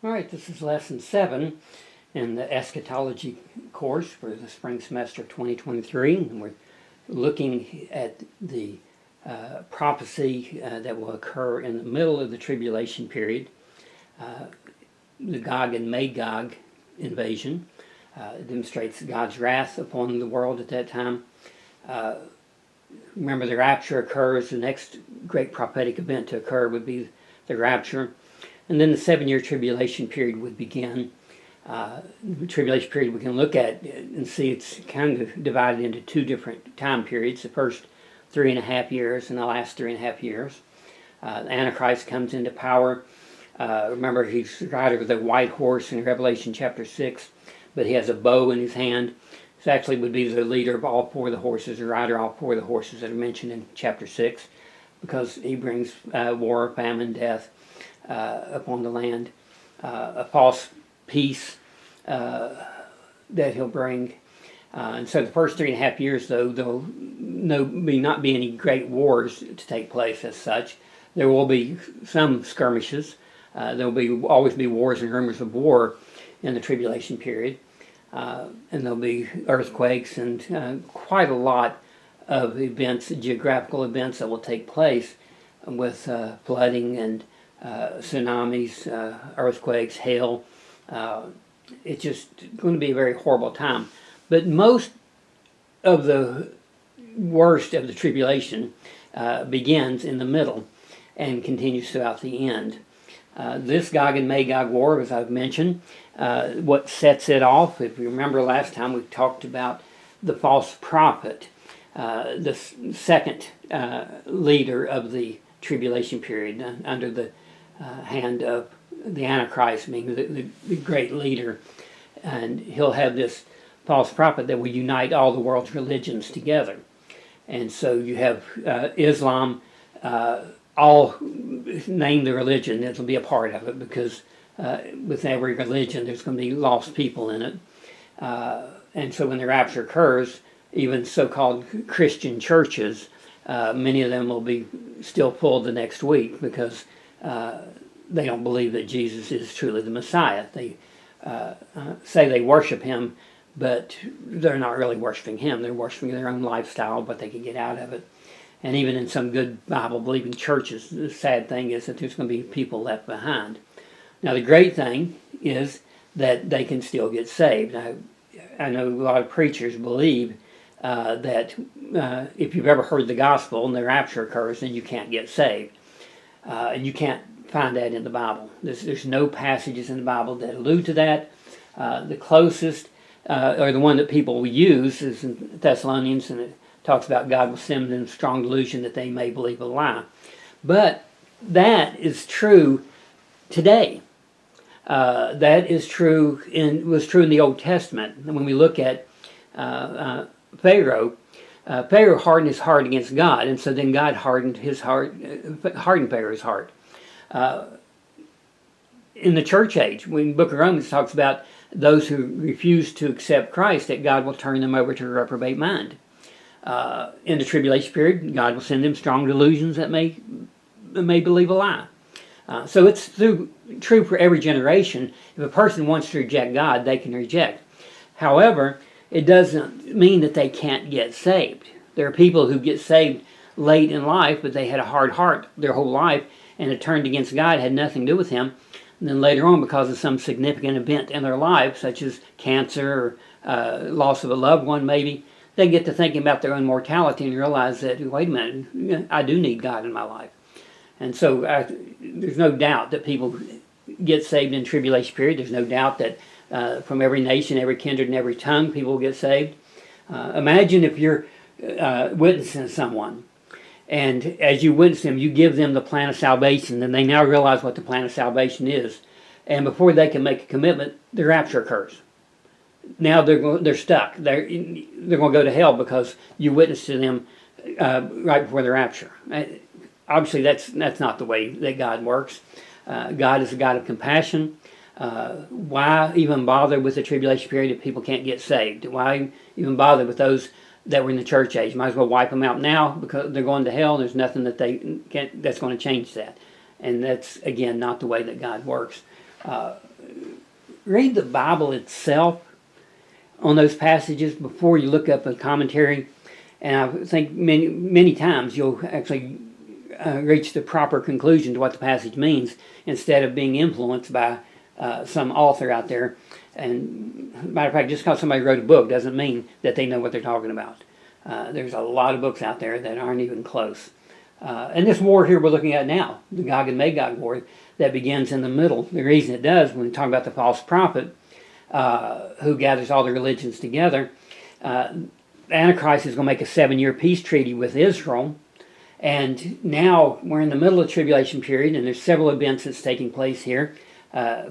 All right, this is lesson 7 in the Eschatology course for the spring semester of 2023. And we're looking at the prophecy that will occur in the middle of the Tribulation Period, the Gog and Magog invasion. It demonstrates God's wrath upon the world at that time. Remember, the rapture occurs. The next great prophetic event to occur would be the rapture. And then the 7-year tribulation period would begin. The tribulation period we can look at and see it's kind of divided into 2 different time periods. The first 3.5 years and the last 3.5 years. The Antichrist comes into power. Remember, he's riding with a white horse in Revelation chapter 6, but he has a bow in his hand. This actually would be the leader of all 4 of the horses, the rider of all 4 of the horses that are mentioned in chapter 6, because he brings war, famine, death upon the land, a false peace that he'll bring. And so the first 3.5 years, though, there'll not be any great wars to take place as such. There will be some skirmishes. There will always be wars and rumors of war in the tribulation period. And there'll be earthquakes and quite a lot of events, geographical events that will take place with flooding and tsunamis, earthquakes, hail. It's just going to be a very horrible time. But most of the worst of the tribulation begins in the middle and continues throughout the end. This Gog and Magog war, as I've mentioned, what sets it off, if you remember last time we talked about the false prophet, the second leader of the tribulation period under the hand of the Antichrist, being the great leader. And he'll have this false prophet that will unite all the world's religions together. And so you have Islam, all name the religion, it'll be a part of it, because with every religion there's going to be lost people in it. And so when the rapture occurs, even so-called Christian churches, many of them will be still full the next week, because they don't believe that Jesus is truly the Messiah. They say they worship him, but they're not really worshiping him. They're worshiping their own lifestyle, what they can get out of it. And even in some good Bible-believing churches, the sad thing is that there's going to be people left behind. Now, the great thing is that they can still get saved. I know a lot of preachers believe that if you've ever heard the gospel and the rapture occurs, then you can't get saved. And you can't find that in the Bible. There's no passages in the Bible that allude to that. The closest, or the one that people will use, is in Thessalonians, and it talks about God will send them strong delusion that they may believe a lie. But that is true today. That is true was true in the Old Testament. And when we look at Pharaoh, Pharaoh hardened his heart against God, and so then God hardened Pharaoh's heart. In the church age, when the book of Romans talks about those who refuse to accept Christ, that God will turn them over to a reprobate mind. In the tribulation period, God will send them strong delusions that may believe a lie. So it's true for every generation. If a person wants to reject God, they can reject. However, it doesn't mean that they can't get saved. There are people who get saved late in life, but they had a hard heart their whole life, and it turned against God, had nothing to do with him. And then later on, because of some significant event in their life, such as cancer or loss of a loved one maybe, they get to thinking about their own mortality and realize that, wait a minute, I do need God in my life. And so there's no doubt that people get saved in the tribulation period. There's no doubt that from every nation, every kindred, and every tongue, people will get saved. Imagine if you're witnessing someone, and as you witness them, you give them the plan of salvation, and they now realize what the plan of salvation is. And before they can make a commitment, the rapture occurs. Now they're stuck. They're going to go to hell because you witnessed to them right before the rapture. Obviously, that's not the way that God works. God is a God of compassion. Why even bother with the tribulation period if people can't get saved? Why even bother with those that were in the church age? Might as well wipe them out now, because they're going to hell. There's nothing that that's going to change that. And that's, again, not the way that God works. Read the Bible itself on those passages before you look up a commentary, and I think many times you'll actually reach the proper conclusion to what the passage means instead of being influenced by some author out there. And matter of fact, just because somebody wrote a book doesn't mean that they know what they're talking about. There's a lot of books out there that aren't even close. And this war here we're looking at now, the Gog and Magog war, that begins in the middle. The reason it does, when we talk about the false prophet who gathers all the religions together, the Antichrist is going to make a 7-year peace treaty with Israel. And now we're in the middle of the tribulation period, and there's several events that's taking place here,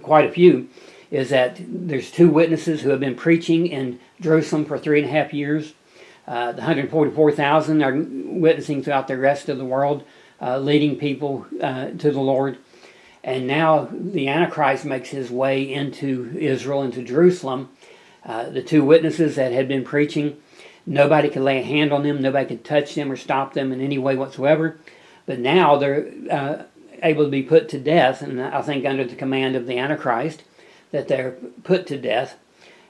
quite a few, is that there's 2 witnesses who have been preaching in Jerusalem for 3.5 years. The 144,000 are witnessing throughout the rest of the world, leading people to the Lord. And now the Antichrist makes his way into Israel, into Jerusalem. The 2 witnesses that had been preaching, nobody could lay a hand on them, nobody could touch them or stop them in any way whatsoever. But now they're able to be put to death, and I think under the command of the Antichrist, that they're put to death,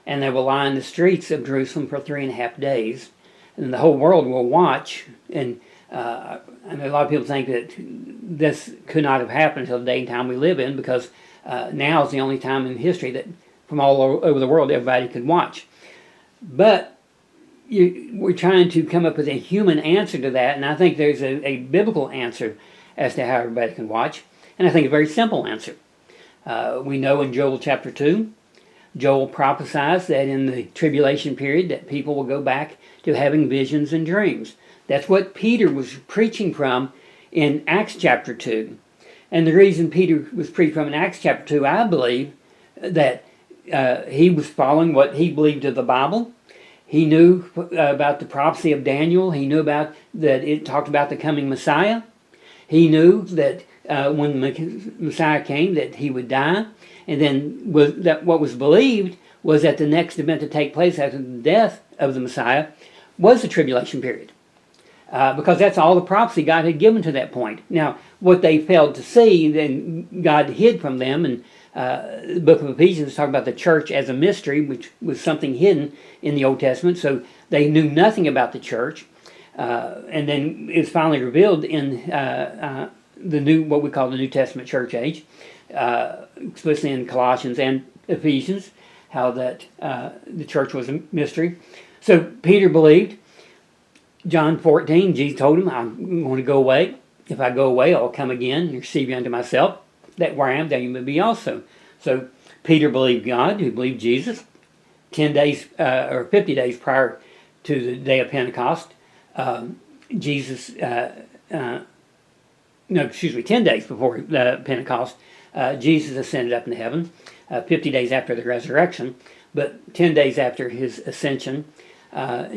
and they will lie in the streets of Jerusalem for 3.5 days. And the whole world will watch, and I know a lot of people think that this could not have happened until the day and time we live in, because now is the only time in history that from all over the world everybody could watch. But we're trying to come up with a human answer to that, and I think there's a biblical answer as to how everybody can watch, and I think a very simple answer. We know in Joel chapter 2, Joel prophesies that in the tribulation period that people will go back to having visions and dreams. That's what Peter was preaching from in Acts chapter 2. And the reason Peter was preaching from in Acts chapter 2, I believe, that he was following what he believed of the Bible. He knew about the prophecy of Daniel. He knew about that it talked about the coming Messiah. He knew that when the Messiah came that he would die. And then what was believed was that the next event to take place after the death of the Messiah was the tribulation period. Because that's all the prophecy God had given to that point. Now, what they failed to see, then God hid from them, and the book of Ephesians talks about the church as a mystery, which was something hidden in the Old Testament, so they knew nothing about the church. And then it was finally revealed in what we call the New Testament church age, explicitly in Colossians and Ephesians, how that the church was a mystery. So Peter believed. John 14, Jesus told him, I'm going to go away. If I go away, I'll come again and receive you unto myself, that where I am, there you may be also. So Peter believed God, who believed Jesus. 10 days or 50 days prior to the day of Pentecost, 10 days before Pentecost, Jesus ascended up into heaven, 50 days after the resurrection, but 10 days after his ascension,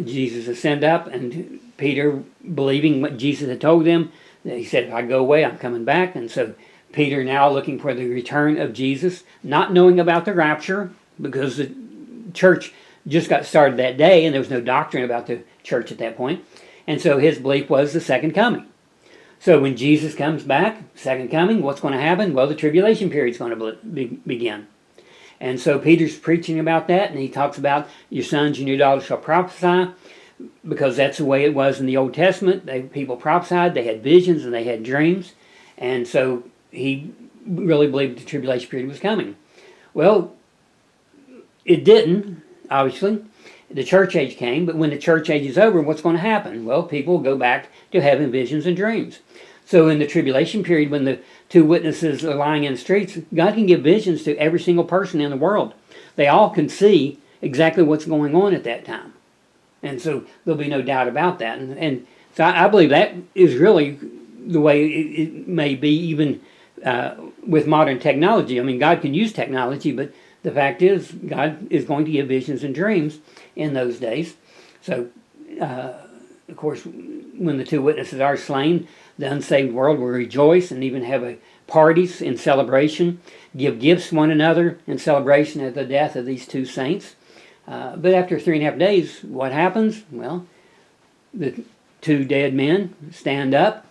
Jesus ascended up, and Peter, believing what Jesus had told them, he said, if I go away, I'm coming back. And so Peter now looking for the return of Jesus, not knowing about the rapture, because the church just got started that day, and there was no doctrine about the church at that point. And so his belief was the second coming. So when Jesus comes back, second coming, what's going to happen? Well, the tribulation period is going to begin. And so Peter's preaching about that, and he talks about your sons and your daughters shall prophesy, because that's the way it was in the Old Testament. People prophesied, they had visions, and they had dreams. And so he really believed the tribulation period was coming. Well, it didn't, obviously. The church age came, but when the church age is over, what's going to happen? Well, people will go back to having visions and dreams. So in the tribulation period, when the 2 witnesses are lying in the streets, God can give visions to every single person in the world. They all can see exactly what's going on at that time. And so there'll be no doubt about that. And so I believe that is really the way it may be even with modern technology. I mean, God can use technology, but the fact is God is going to give visions and dreams in those days. So, of course, when the 2 witnesses are slain, the unsaved world will rejoice and even have parties in celebration, give gifts to one another in celebration of the death of these 2 saints. But after 3.5 days, what happens? Well, the 2 dead men stand up,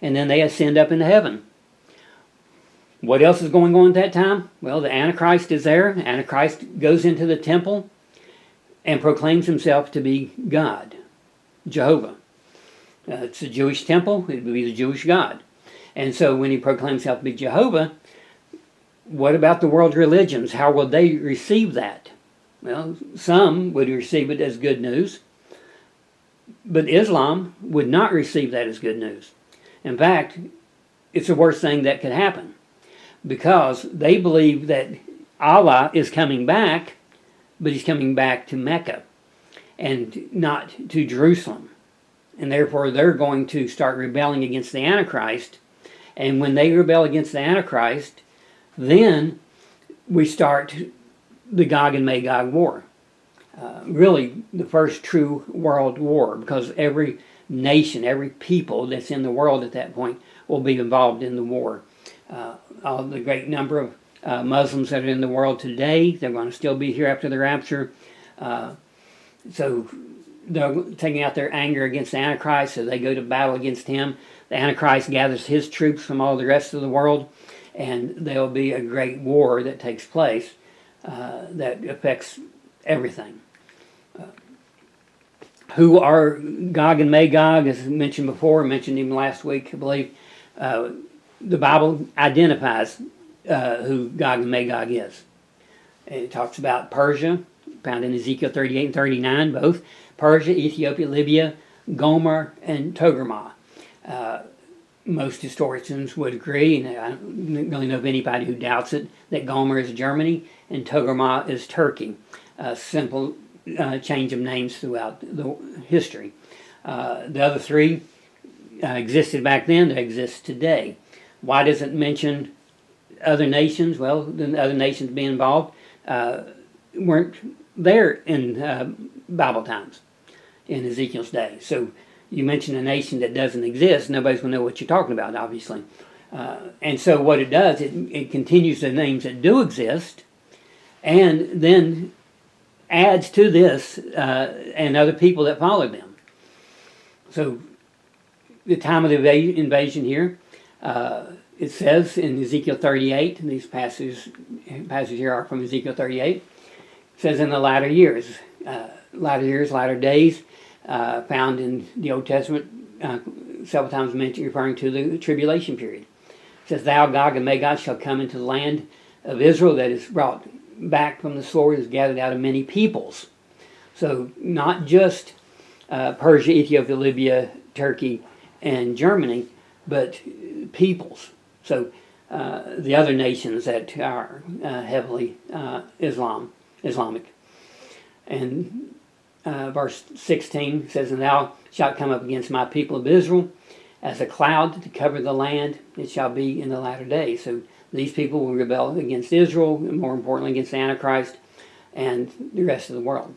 and then they ascend up into heaven. What else is going on at that time? Well, the Antichrist is there. Antichrist goes into the temple and proclaims himself to be God, Jehovah. It's a Jewish temple. It would be the Jewish God. And so when he proclaims himself to be Jehovah, what about the world religions? How will they receive that? Well, some would receive it as good news, but Islam would not receive that as good news. In fact, it's the worst thing that could happen, because they believe that Allah is coming back, but he's coming back to Mecca and not to Jerusalem. And therefore they're going to start rebelling against the Antichrist. And when they rebel against the Antichrist, then we start the Gog and Magog war. Really the first true world war, because every nation, every people that's in the world at that point will be involved in the war. All the great number of Muslims that are in the world today, they're going to still be here after the rapture. So they're taking out their anger against the Antichrist, so they go to battle against him. The Antichrist gathers his troops from all the rest of the world, and there will be a great war that takes place that affects everything. Who are Gog and Magog, as mentioned before, mentioned even last week, I believe. The Bible identifies who Gog and Magog is. It talks about Persia, found in Ezekiel 38 and 39, both. Persia, Ethiopia, Libya, Gomer, and Togarmah. Most historians would agree, and I don't really know of anybody who doubts it, that Gomer is Germany and Togarmah is Turkey. Simple change of names throughout the history. The other three existed back then, they exist today. Why does it mention other nations? Well, the other nations being involved weren't there in Bible times, in Ezekiel's day. So you mention a nation that doesn't exist, nobody's going to know what you're talking about, obviously. And so what it does, it continues the names that do exist, and then adds to this and other people that follow them. So the time of the invasion here, it says in Ezekiel 38, and these passages here are from Ezekiel 38, it says in the latter years, latter days, found in the Old Testament, several times mentioned, referring to the Tribulation Period. It says, Thou, Gog and Magog, shall come into the land of Israel that is brought back from the sword, is gathered out of many peoples. So not just Persia, Ethiopia, Libya, Turkey, and Germany, but peoples. So the other nations that are heavily Islamic. And verse 16 says, And thou shalt come up against my people of Israel as a cloud to cover the land. It shall be in the latter days. So these people will rebel against Israel, and more importantly against the Antichrist and the rest of the world.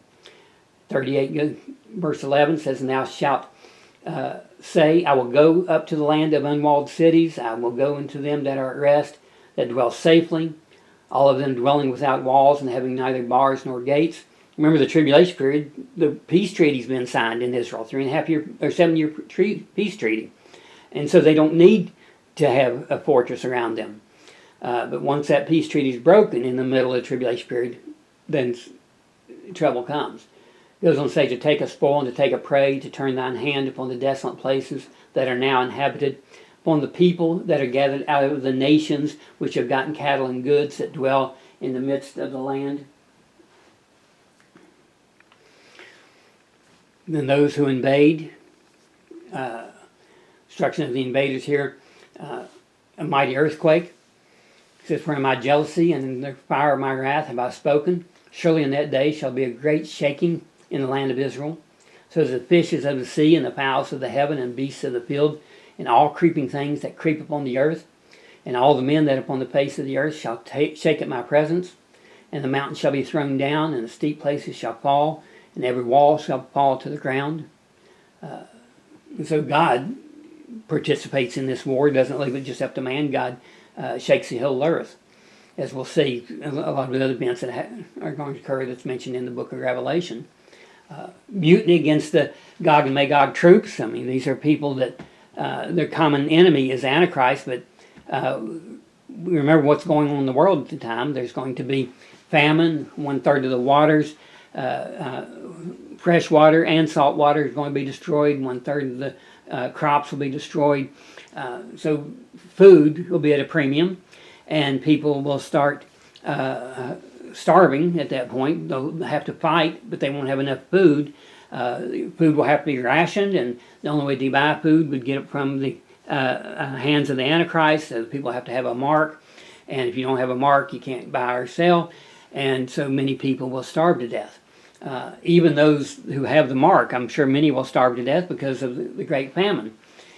38 verse 11 says, And thou shalt say, I will go up to the land of unwalled cities. I will go into them that are at rest, that dwell safely, all of them dwelling without walls and having neither bars nor gates. Remember the tribulation period, the peace treaty's been signed in Israel, 7-year peace treaty. And so they don't need to have a fortress around them. But once that peace treaty is broken in the middle of the tribulation period, then trouble comes. It goes on to say, to take a spoil and to take a prey, to turn thine hand upon the desolate places that are now inhabited, upon the people that are gathered out of the nations which have gotten cattle and goods that dwell in the midst of the land. Then those who invade, destruction of the invaders here, a mighty earthquake. It says, For in my jealousy and in the fire of my wrath have I spoken. Surely in that day shall be a great shaking in the land of Israel. So as the fishes of the sea and the fowls of the heaven and beasts of the field and all creeping things that creep upon the earth, and all the men that upon the face of the earth shall shake at my presence. And the mountains shall be thrown down, and the steep places shall fall, and every wall shall fall to the ground. And so God participates in this war. He doesn't leave it just up to man. God shakes the whole earth, as we'll see a lot of the other events that are going to occur that's mentioned in the book of Revelation. Mutiny against the Gog and Magog troops. I mean, these are people that their common enemy is Antichrist, but remember what's going on in the world at the time. There's going to be famine. 1/3 of the waters, fresh water and salt water, is going to be destroyed. 1/3 of the crops will be destroyed. So food will be at a premium, and people will start starving at that point. They'll have to fight, but they won't have enough food. Food will have to be rationed, and the only way to buy food would get it from the hands of the Antichrist. So people have to have a mark, and if you don't have a mark, you can't buy or sell, and so many people will starve to death. Even those who have the mark, I'm sure many will starve to death because of the great famine.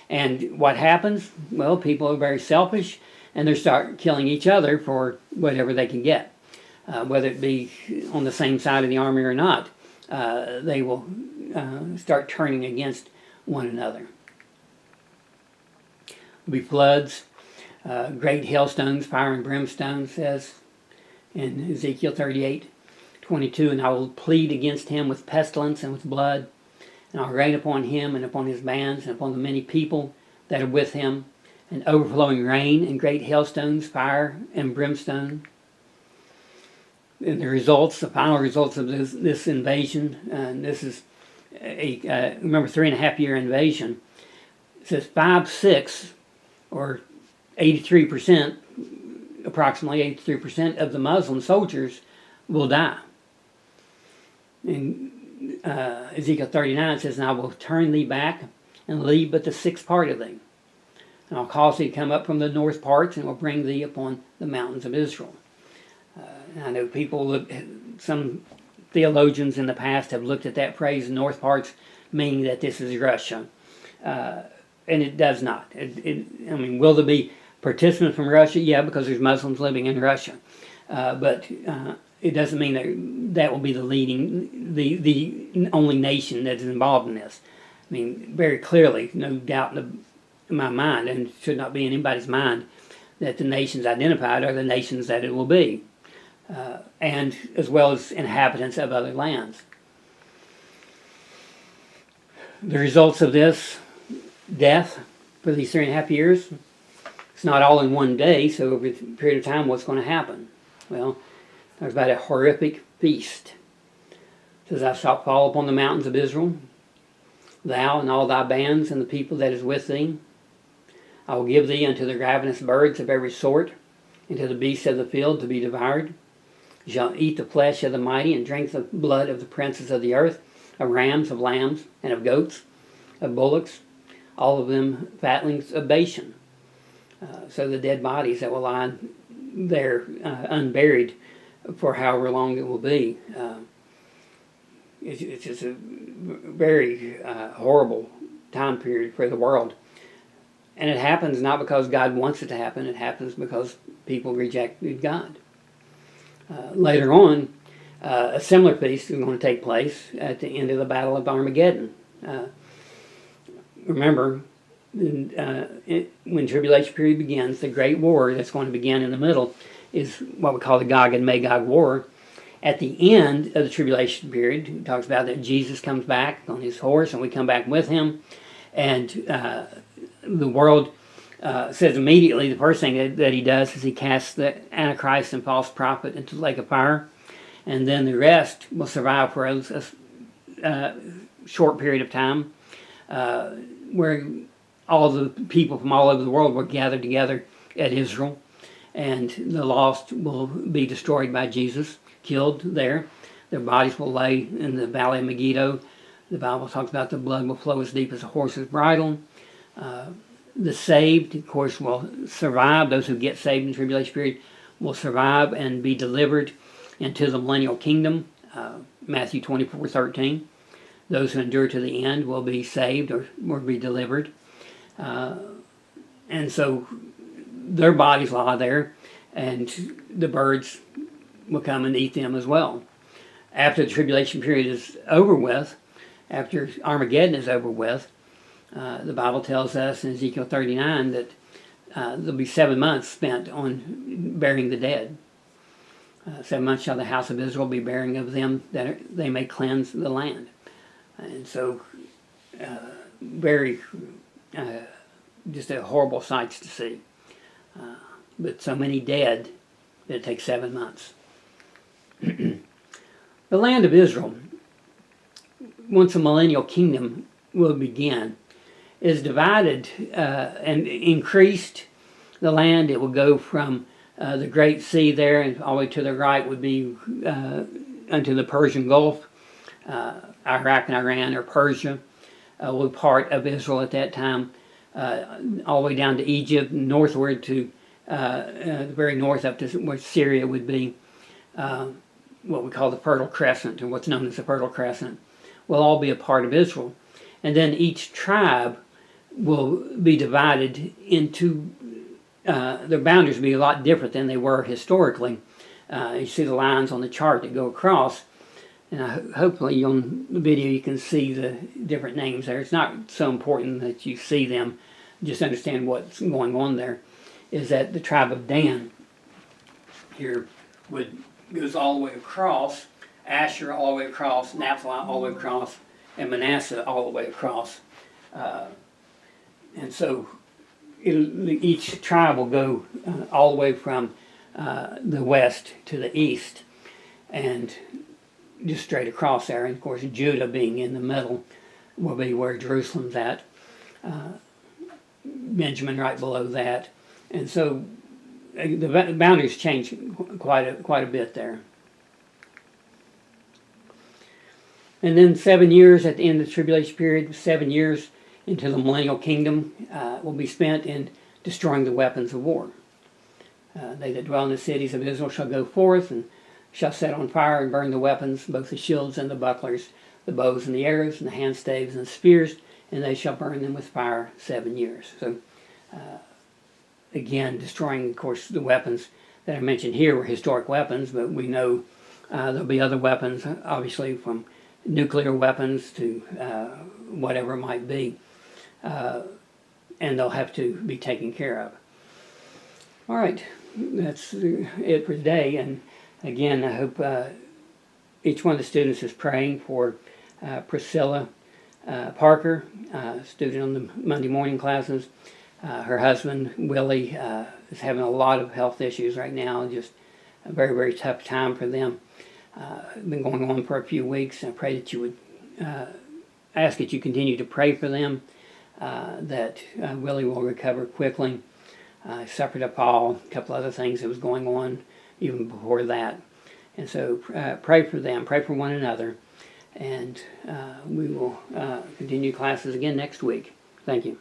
And what happens? Well, people are very selfish, and they start killing each other for whatever they can get. Whether it be on the same side of the army or not, they will start turning against one another. There'll be floods, great hailstones, fire and brimstone, says in Ezekiel 38:22, and I will plead against him with pestilence and with blood, and I'll rain upon him and upon his bands and upon the many people that are with him, and overflowing rain and great hailstones, fire and brimstone. And the final results of this invasion, and this is remember, 3.5 year invasion. It says 5/6, or 83%, approximately 83% of the Muslim soldiers will die. And Ezekiel 39 says, and I will turn thee back and leave but the 6th part of thee. And I'll cause thee to come up from the north parts, and will bring thee upon the mountains of Israel. I know some theologians in the past have looked at that phrase, north parts, meaning that this is Russia. And it does not. Will there be participants from Russia? Yeah, because there's Muslims living in Russia. But it doesn't mean that will be the only nation that is involved in this. I mean, very clearly, no doubt in my mind, and it should not be in anybody's mind, that the nations identified are the nations that it will be. And as well as inhabitants of other lands. The results of this death for these 3.5 years, it's not all in one day, so over a period of time, what's going to happen? Well, there's about a horrific feast. It says, thou shalt fall upon the mountains of Israel, thou and all thy bands and the people that is with thee. I will give thee unto the ravenous birds of every sort, and to the beasts of the field to be devoured. You shall eat the flesh of the mighty, and drink the blood of the princes of the earth, of rams, of lambs, and of goats, of bullocks, all of them fatlings of Bashan. So the dead bodies that will lie there unburied for however long it will be. It's just a very horrible time period for the world. And it happens not because God wants it to happen, it happens because people rejected God. Later on, a similar feast is going to take place at the end of the Battle of Armageddon. Remember, when Tribulation Period begins, the Great War that's going to begin in the middle is what we call the Gog and Magog War. At the end of the Tribulation Period, it talks about that Jesus comes back on his horse, and we come back with him. And the world says immediately, the first thing that he does is he casts the Antichrist and false prophet into the lake of fire. And then the rest will survive for a short period of time, where all the people from all over the world will gather together at Israel, and the lost will be destroyed by Jesus, killed there. Their bodies will lay in the valley of Megiddo. The Bible talks about the blood will flow as deep as a horse's bridle. The saved, of course, will survive. Those who get saved in the Tribulation Period will survive and be delivered into the millennial kingdom. Matthew 24:13. Those who endure to the end will be saved or will be delivered. And so their bodies lie there, and the birds will come and eat them as well. After the Tribulation Period is over with, after Armageddon is over with, the Bible tells us in Ezekiel 39 that there'll be 7 months spent on burying the dead. 7 months shall the house of Israel be burying of them, that they may cleanse the land. And so, very, just a horrible sights to see. but so many dead that it takes 7 months. The land of Israel, once the millennial kingdom will begin, is divided and increased. The land, it will go from the Great Sea there, and all the way to the right would be unto the Persian Gulf. Iraq and Iran, or Persia, were part of Israel at that time, all the way down to Egypt, northward to the very north up to where Syria would be, what we call the Fertile Crescent, or what's known as the Fertile Crescent, will all be a part of Israel. And then each tribe will be divided into, their boundaries will be a lot different than they were historically. You see the lines on the chart that go across, and hopefully on the video you can see the different names there. It's not so important that you see them, just understand what's going on there. Is that the tribe of Dan here goes all the way across, Asher all the way across, Naphtali all the way across, and Manasseh all the way across. And so each tribe will go all the way from the west to the east, and just straight across there. And of course, Judah being in the middle will be where Jerusalem's at. Benjamin right below that. And so the boundaries change quite a bit there. And then 7 years at the end of the tribulation period, 7 years into the millennial kingdom, will be spent in destroying the weapons of war. They that dwell in the cities of Israel shall go forth and shall set on fire and burn the weapons, both the shields and the bucklers, the bows and the arrows, and the handstaves and the spears, and they shall burn them with fire 7 years. So, again, destroying, of course, the weapons that I mentioned here were historic weapons, but we know there'll be other weapons, obviously, from nuclear weapons to whatever it might be, and they'll have to be taken care of. All right, that's it for today, and again, I hope each one of the students is praying for Priscilla Parker, student on the Monday morning classes. Her husband, Willie, is having a lot of health issues right now, just a very, very tough time for them. Been going on for a few weeks. I pray that you would ask that you continue to pray for them, that Willie will recover quickly. Suffered a fall, a couple other things that was going on even before that. And so pray for them, pray for one another, and we will continue classes again next week. Thank you.